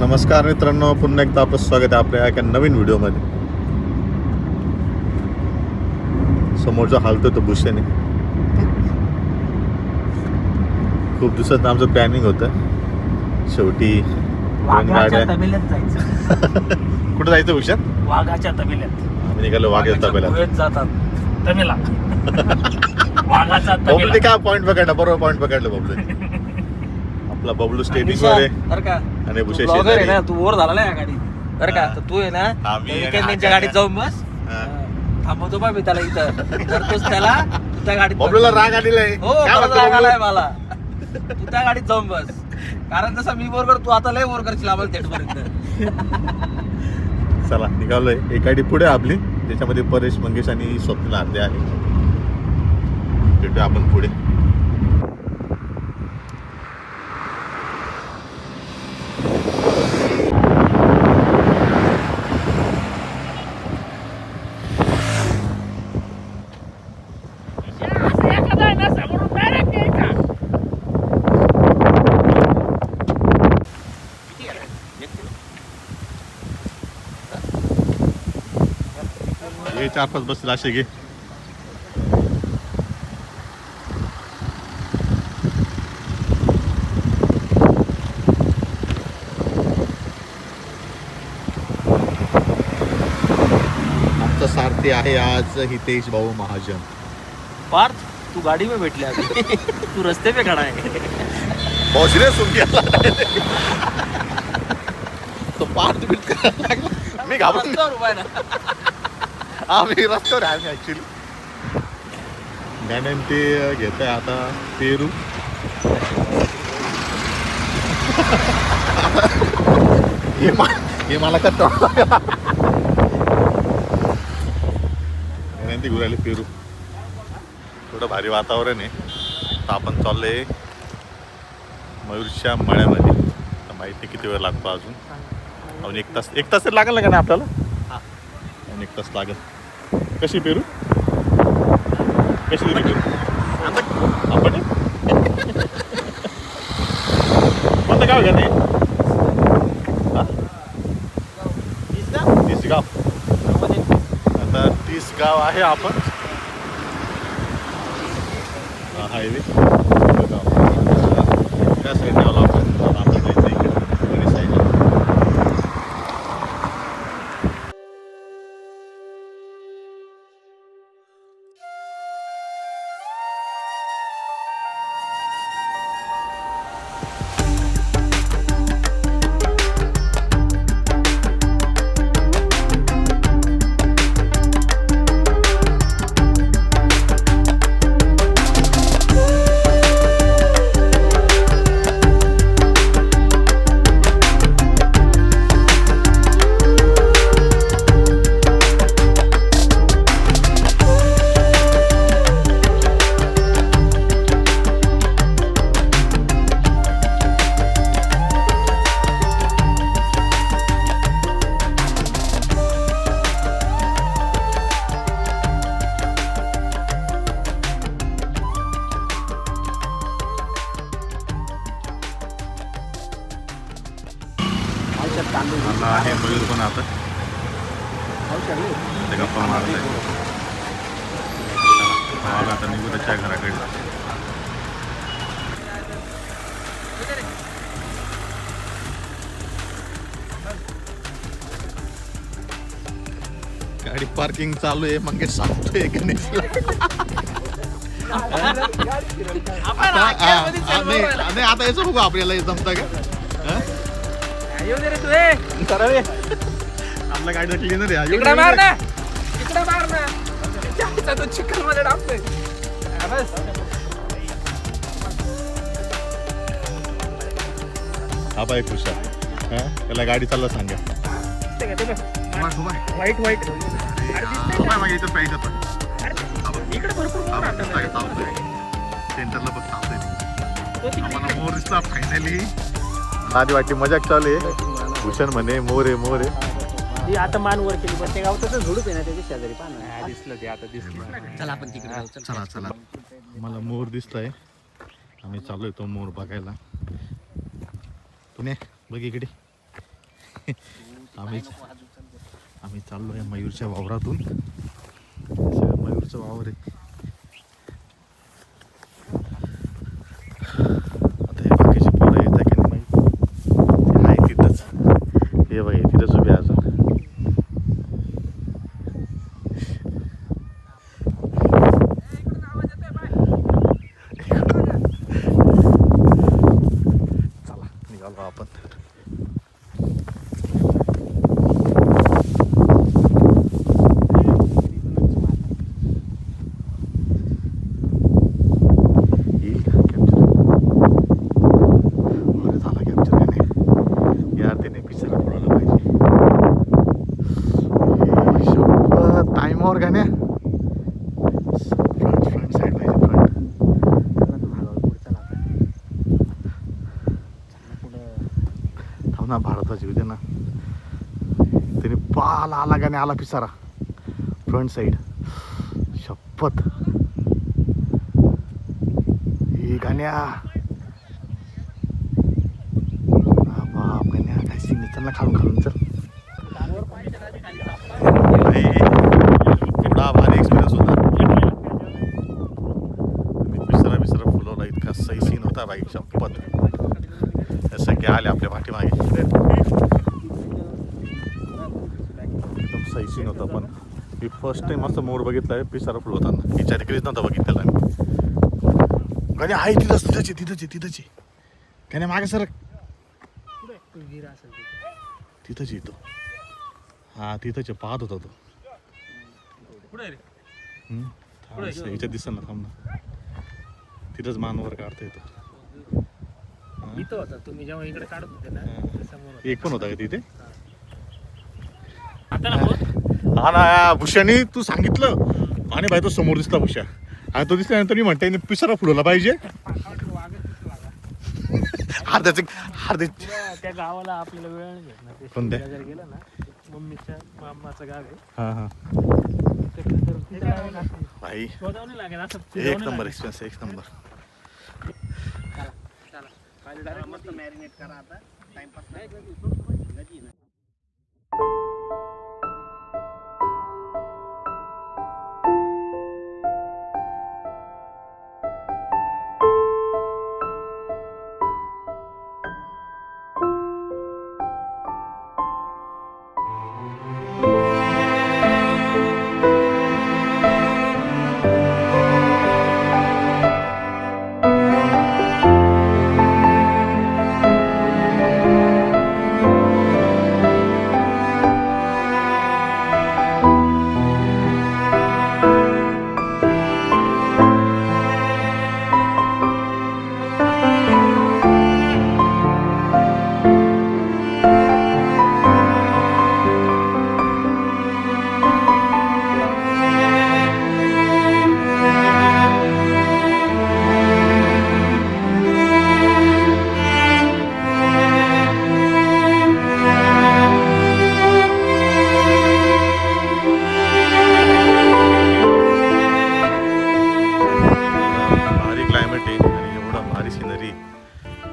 नमस्कार मित्रांनो, पुन्हा एकदा आपलं स्वागत आहे आपल्या एका नवीन व्हिडिओमध्ये. समोरचा हालतोय तो भूषण आहे. खूप दिवसात आमचं प्लॅनिंग होतं, शेवटी दोन गाड्या. तबेल्यात जायचं. कुठं जायचं भूषण? वाघाच्या तबेल्यात. आम्ही निघालो वाघाच्या तबेल्यात. जातात तबेला. वाघाचा बबलूने तबेला. काय पॉईंट पकडला, बरोबर पॉईंट पकडलं बबलूने. आपला बबलू स्टेटिंग वर आहे बरं का, आणि भूषण ब्लॉगर आहे शेजारी. ना, तू वर झाला ना या गाडीत. बरं का, तर तू आहे ना त्यांच्या गाडीत जाऊन बस. थांबवतो बा मी त्याला इथं. तर तोच त्याला त्या गाडीत बबलूला राग आलेला आहे. हो, काय मला म्हणतो राग आलाय बबलू? मला. तू त्या गाडीत जाऊन बस, कारण जसं मी बरोबर तू आता लय वर करशील आम्हाला थेट पर्यंत. चला निघालोय. एक गाडी पुढे आपली, त्याच्यामध्ये परेश, मंगेश आणि स्वप्नील आरते आहे. भेटूया आपण पुढे. हे 4-5 बसतील असे घे. आमचा सारथी आहे आज हितेश भाऊ महाजन. पार्थ, तू गाडी में बैठ ले अभी. तू रस्ते पे खड़ा है. बॉसने सुन गया तो पार्थ बीट करायला लागला. मी घाबरून रस्त्यावर उभा आहे ना. आम्ही रस्त्यावर आहे आम्ही ऍक्च्युली. मॅडम ते घेत आहे आता पेरू. हे मला का ती घुरायला पेरू. थोडं भारी वातावरण आहे. तर आपण चाललोय मयूरच्या मळ्यामध्ये. तर माहिती किती वेळ लागतो अजून. अजून एक तास तरी लागेल ना का नाही आपल्याला? अजून 1 तास लागेल. कशी पेरू? कशी दिली पेरू? आपण कोणतं गाव घ्या? तिसगाव. आता 30 गाव आहे. आपण हायवे त्या साईडने आलो आपण. आपण जायचं इकडे वरी साईडला. मला आहे मयूर पण आता गप्पा मारत आहे. आता निघू त्याच्या घराकडे. गाडी पार्किंग चालू आहे. मग सांगतोय गणेशला नाही आता याचं बघू आपल्याला जमतं का. आपल्या गाडीचा क्लिनर आहे. इकडे मार ना, इकडे मार ना. तो चिखल मध्ये टाकतोय. हा बाय खुश आहे. त्याला गाडी चालला सांगा. वाईट वाईट. इथं पाहिजे होतं. इकडे भरपूर सेंटरला बघ थांबतोय. आम्हाला मोर दिसला फायनली. आधी वाटली मजाक चालू आहे. भूषण म्हणे मोर आहे मोर आहे. आता मान वर केली, पण ते गावचं झुडूप आहे ना त्याच्या शेजारी. पाहा दिसलं ते, आता दिसलं. चला आपण तिकडे जाऊ. चला चला. मला मोर दिसतोय. आम्ही चालू आहे तो मोर बघायला. पुणे बघ इकडे. आम्ही चाललो आहे मयूरच्या वावरातून. सगळं मयूरचं वावर आहे. आता हे बाकीचे पोरं येत आहे की नाही माहीत. ते आहे तिथंच. हे बघा तिथंच उभे आहे अजून. चला निघालो आपण. टाइमवर गाण्या फ्रंट साईड पाहिजे. फ्रंट थांब ना भारताची उद्या ना त्याने पाला आला गाण्या आला पिसारा फ्रंट साईड. शपथ ही गाण्या बाप गाण्या काय सिंग चल ना खालून खालून चल. थोडा भारी एक्सपिरियन्स होता. मी विसरा फुलवला. इतका सही सीन होता बाई. शपथ सगळे आले आपल्या पाठीमागे. एकदम सही सीन होता. पण मी फर्स्ट टाइम असं मोर बघितला आहे पिसारा फुलवताना. हिच्या तिकडेच नव्हता बघितलेला मी. गाडी आहे तिथंच त्याने मागे सर तिथंच येतो. हा तिथंच पाहत होता तो. हिच्या दिसत ना थांब ना. तिथंच मानवर काढता येतो. इथं होता तुम्ही जेव्हा इकडे काढत होते ना समोर एक पण होता का तिथे. हा ना भूषणी तू सांगितलं आणि बाई तो समोर दिसला भूषा. आणि तो दिसल्यानंतर मी म्हणते पिसारा फुलवला पाहिजे. त्या गावाला आपल्याला वेळ नाही भेटणार. कोणत्या गेलं ना मम्मीच्या मामाचं गाव आहे. हा हा भाई एक नंबर एक्सपिरियन्स. एक नंबर. मस्त मॅरिनेट करा आता टाइमपास नाही.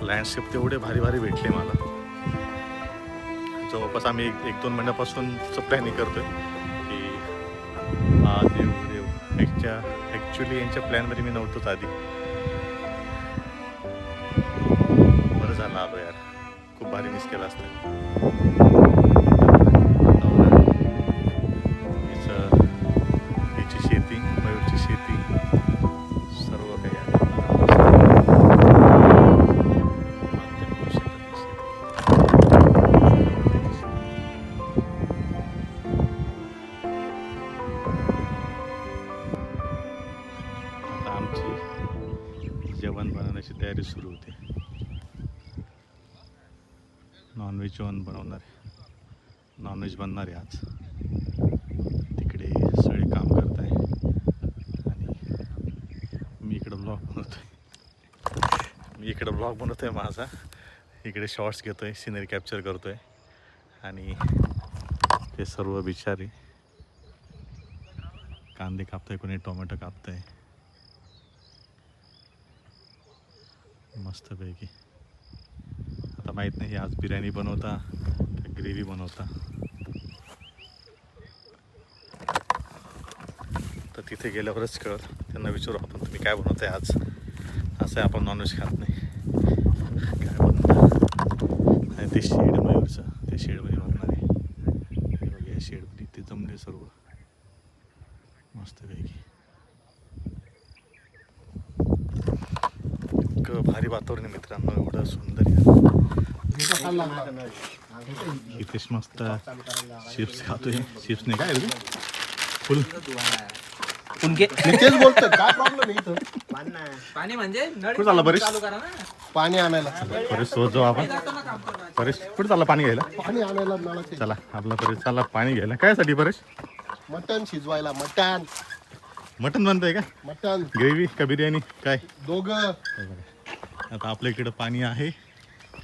लँडस्केप तेवढे भारी भारी भेटले मला. जवळपास आम्ही एक दोन महिन्यापासूनच प्लॅनिंग करतोय की देव ॲक्च्युली यांच्या प्लॅनमध्ये मी नव्हतोच आधी. बरं झालं आलो यार. खूप भारी मिस केलं असतं. याची शेती मयूरची शेती सर्व काही आहे. जेवण बनवण्याची तयारी सुरू होते. नॉनव्हेज जेवण बनवणार आहे. नॉनव्हेज बनणार आहे आज. तिकडे सगळे काम करत आहे आणि मी इकडं ब्लॉग बनवतोय माझा. इकडे शॉर्ट्स घेतोय, सिनरी कॅप्चर करतोय आणि ते सर्व बिचारे कांदे कापताय, कोणी टोमॅटो कापताय मस्तपैकी. आता माहीत नाही आज बिर्याणी बनवता ग्रेव्ही बनवता. तर तिथे गेल्यावरच कळत. त्यांना विचारू आपण तुम्ही काय बनवताय आज. असं आपण नॉनव्हेज खात नाही. काय बनवता. आणि ते शेड मयूरचं ते शेडमध्ये बघणार आहे. हे बघा या शेडमध्ये ते जमले सर्व मस्तपैकी. इतकं भारी वातावरण आहे मित्रांनो. एवढं सुंदर आहे. इथेच मस्त चिप्स खातोय. चिप्स नाही काय फुल उनके तेच बोलतो काय प्रॉब्लेम आहे इथं. पाणी म्हणजे कुठं चालला परेश. चालू करा ना. पाणी आणायला परेश सोबत जाऊ आपण. परेश कुठं चालला पाणी घ्यायला. पाणी आणायला नळाचे. चला आपला परेश चालला पाणी घ्यायला. काय साठी परेश. मटण शिजवायला. मटण मटन बनतंय का. मटण ग्रेव्ही का बिर्याणी काय. दोघं. आता आपल्या इकडं पाणी आहे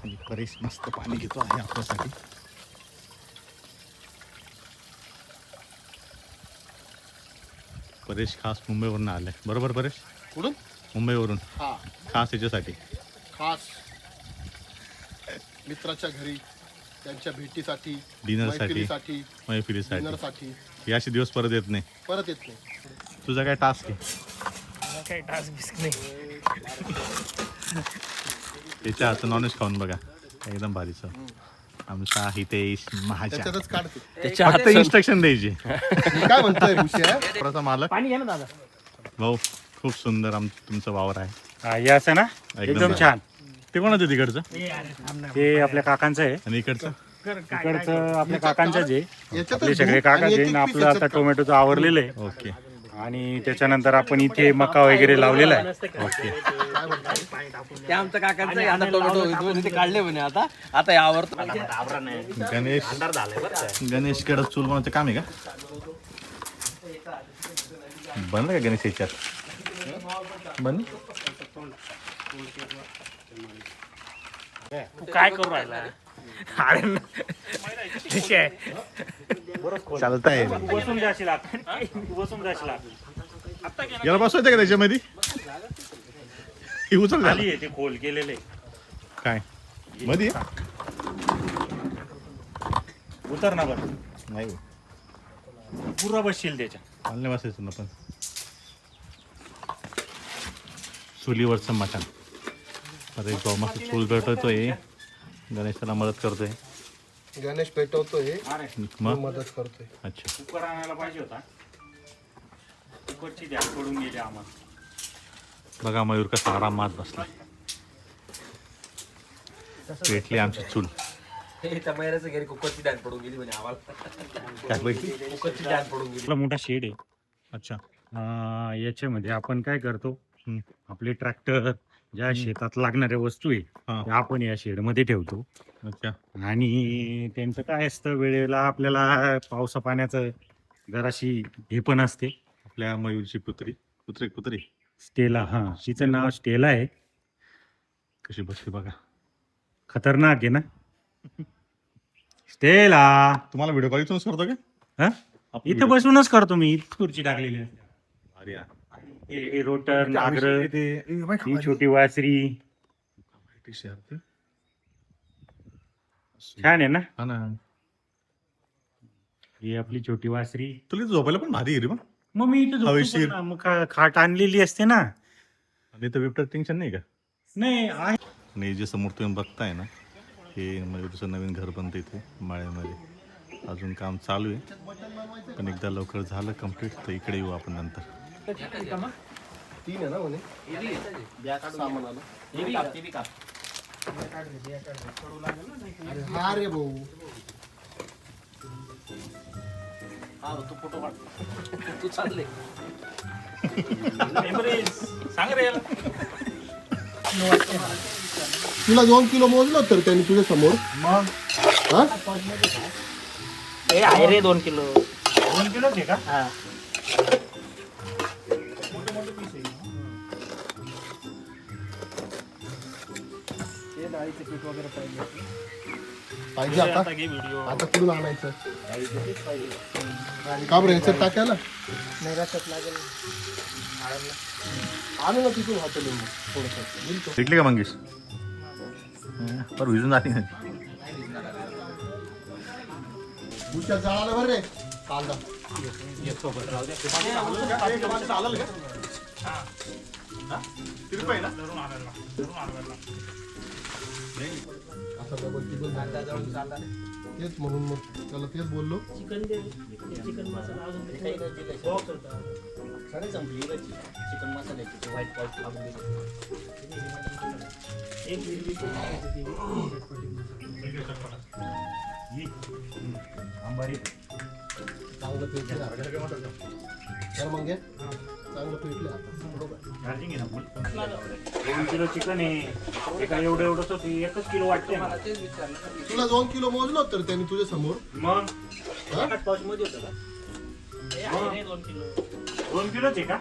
आणि परेश मस्त पाणी घेतो आहे आपल्यासाठी. परेश खास मुंबईवरून आलाय बरोबर परेश. कुठून. मुंबईवरून हा खास याच्यासाठी. खास मित्राच्या घरी त्यांच्या भेटीसाठी डिनरसाठी मैफिलीसाठी मैफिलीसाठी. डिनरसाठी हे असे दिवस परत येत नाही. परत येत नाही. तुझा काय टास्क आहे. काही टास्क बिस्क नाही. त्याच्या हातचं नॉनव्हेज खाऊन बघा एकदम भारी चव. आमचा हितेश महाजा. त्याच्यातच काढते. त्याच्या फक्त इन्स्ट्रक्शन द्यायची. मी काय म्हणतोय हुशार. प्रथम मालक पाणी घ्या ना दादा. भाऊ खूप सुंदर तुमचं वावर आहे. हे असं ना एकदम छान. ते कोणाचं तिकडचं ते आपल्या काकांचं आहे. आणि इकडचं इकडचं आपल्या काकांचंच आहे. याच्यातच आपले सगळे आणि काकाच एक आहे एक ना. piece आपलं आता याच्यात टोमॅटोचं आवरलेलं आहे. ओके आणि त्याच्यानंतर आपण इथे मका वगैरे लावलेला आहे. ओके. ते आमचं काकांचं आहे. आता टोमॅटो ते काढले म्हणे. आता यावर गणेश कडे चूल बनवायचं काम आहे का. बनलं का गणेश याच्यात बन. काय करू राहिला. चालताय. बसून जाशील बसून जाशील. याला बसवायचं का त्याच्यामध्ये. ही उचल झाली खाली आहे ते खोल केलेले. काय मध्ये उतर ना बरं. नाही पुरा बसशील त्याच्या. चालणे बसायचं ना पण. चुलीवरचं मटण. अरे भाऊ मस्त चूल पेटवतोय. गणेशाला मदत करतोय. गणेश पेटवतोय मग मदत करतोय. अच्छा कुकर आणायला पाहिजे होता. कुकरची द्याग पडून गेली आम्हाला. बघा मयूर कसा आरामात बसला. पेटली आमची चूल. त्या महिन्याचं घरी कुकरची डॅन पडून गेली म्हणे आम्हाला. काय पैकी. कुकरची डॅन पडून गेली. आपला मोठा शेड आहे. अच्छा याच्यामध्ये आपण काय करतो. आपले ट्रॅक्टर ज्या शेतात लागणाऱ्या वस्तू आहे हा. त्या आपण या शेड मध्ये ठेवतो. अच्छा आणि त्यांचं काय असतं वेळेला आपल्याला पावसा पाण्याचं जराशी हे पण असते. आपल्या मयूरची कुत्री स्टेला. हा तिचं नाव स्टेला आहे. कशी बसली बघा. खतरनाक आहे ना स्टेला. तुम्हाला व्हिडिओ कॉल इथूनच करतो का. हा इथं बसूनच करतो मी. खुर्ची टाकलेली आहे. भारी आहे. हे रोटर नागर ही छोटी वासरी छान आहे ना. हा ना. ही आपली छोटी वासरी. तुला इथं झोपायला पण भारी आहे रे मग. मग मी इथं झोपतो हवेशीर. पण ना. मग खाट आणलेली असते ना. आणि इथं बिबटर टेन्शन नाही का. नाही आहे. आणि जे समोर तुम्ही बघताय ना हे मयूरचं नवीन घर बनतं इथे माळ्यामध्ये. अजून काम चालू आहे पण एकदा लवकर झालं कम्प्लीट तर इकडे येऊ आपण नंतर. 3 आहे ना म्हणे सामान आलं. हा रे भाऊ. तू चालले. सांग रे याला. तुला 2 किलो मोजलं तर त्यांनी तुझ्या समोर. मग हा आहे रे 2 किलो. 2 किलोच आहे का. पाहिजे आता. आता कुठून आणायचं. का बरं ह्याच्यात टाकायला आणू ना तिथून हॉटेल थोडस. भेटली का मंगेश. पर विजून जाते उशात जाळाला बरं रे कांदा असं डबल टिबल तेच म्हणून मग त्याला तेच बोललो चिकन मसाला अजून संपली चिकन मसाल्याची व्हाईट पाऊस चांगलं पेटलं तर मग घे चांगलं पेटलं बरोबर 2 किलो चिकन आहे एका एवढंच होतं 1 किलो वाटते मला. तुला 2 किलो मोजलं तर त्यांनी तुझ्या समोर मग हा? 2 किलोच आहे का?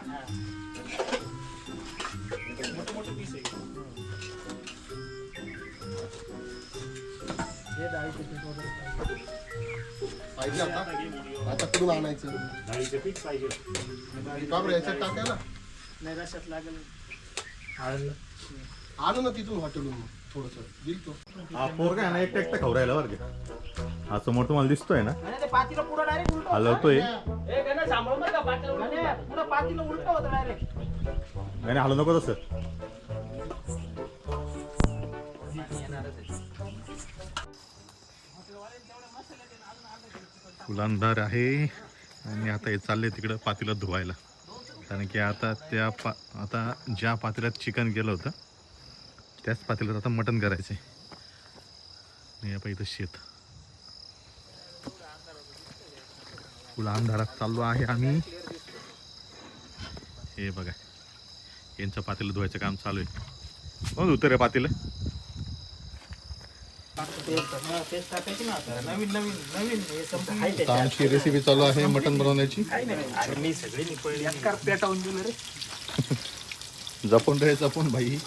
पाहिजे आता कुठून आणायचं डाळीचं पीठ पाहिजे. का बरं याच्यात टाकायला नाही रशात लागेल आणू ना तिथून हॉटेलून थोडस दिल तो हा पोरगा आहे ना एकटा खाऊ राहिला बरं का. हा समोर तुम्हाला दिसतोय ना पातीला पुढं डायरेक्ट उलट हलवतोय सांभाळून बरं का पातीला पुढं पातीला उलट होतं डायरेक्ट आणि हलव नको तसं. फुलांदार आहे आणि आता हे चालले तिकडं पातीला धुवायला कारण की आता आता ज्या पातेल्यात चिकन गेलं होतं त्याच पातेल्यात आता मटण करायचं आहे. आपण इथं शेत फुला अंधारात चाललो आहे आम्ही. हे बघा यांचं पातेलं धुवायचं काम चालू आहे. हो धुतं रे पातेलं. आता आमची रेसिपी चालू आहे मटण बनवण्याची. जपून रे जपून भाई.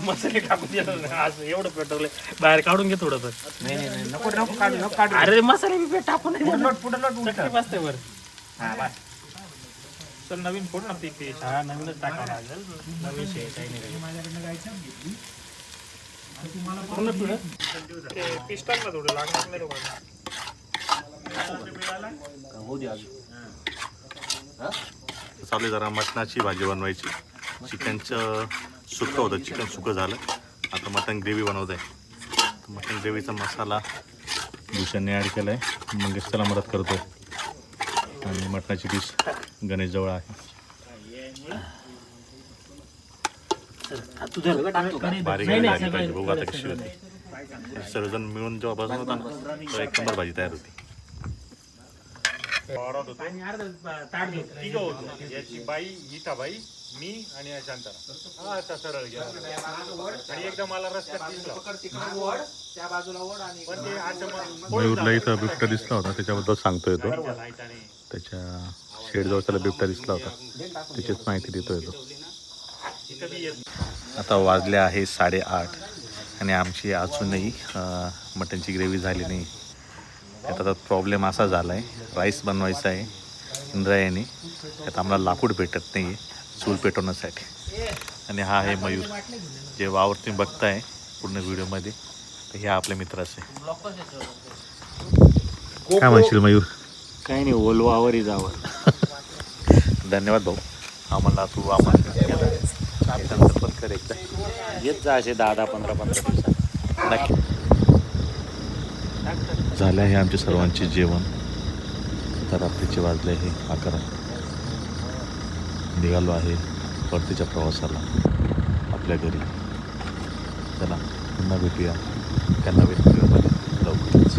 मसाले टाकून दिलं एवढं पेटवलंय बाहेर काढून घे थोडं. नाही नको नको काढू अरे मसाले बी टाकून पुढे बसते वर. हा बस चल नवीन फोड ना ती हा नवीनच टाकावं लागेल. नवीन शे काही नाही पीस टाकला थोडं लागणार नाही लोकांना. चालू जरा मटणाची भाजी बनवायची. चिकनचं सुकं होतं चिकन सुकं झालं. आता मटण ग्रेव्ही बनवत आहे. मटण ग्रेव्हीचा मसाला भूषणने ॲड केला आहे. मंगेश त्याला मदत करतो आणि मटणाची डिश गणेश जवळ आहे. बारीक झाली पाहिजे बघू आता कशी होती. सर्वजण मिळून जेव्हा बसून होता ना तर 1 नंबर भाजी तयार होती. याची बाई गीता बाई मी आणि शांतारा हा असा सरळ गेला आणि एकदम मला रस्त्यात दिसला. मयूरला इथं बिबट्या दिसला होता त्याच्याबद्दल सांगतोय तो. त्याच्या शेडजवळ त्याला बिबट्या दिसला होता त्याचीच माहिती देतोय तो. आता वाजले आहे 8:30 आणि आमची अजूनही मटणची ग्रेव्ही झाली नाही. आता प्रॉब्लेम असा झाला आहे राईस बनवायचा आहे इंद्रायणी. त्यात आम्हाला लाकूड भेटत नाही आहे चूल पेटवण्यासाठी. आणि हा आहे मयूर जे वावर तुम्ही बघताय पूर्ण व्हिडिओमध्ये तर हे आपल्या मित्राचं आहे. काय म्हणशील मयूर? काही नाही ओलवावरही जावं. धन्यवाद भाऊ आम्हाला तू आम्हाला त्यानंतर पण कर एकदा येत जा असे 10-15 दिवसात नक्की. झालं आहे आमचे सर्वांचे जेवण. तर रात्रीचे वाजले आहे 11. निघालो आहे परतीच्या प्रवासाला आपल्या घरी. चला पुन्हा भेटूया त्या नवीन व्हिडिओमध्ये लवकरच.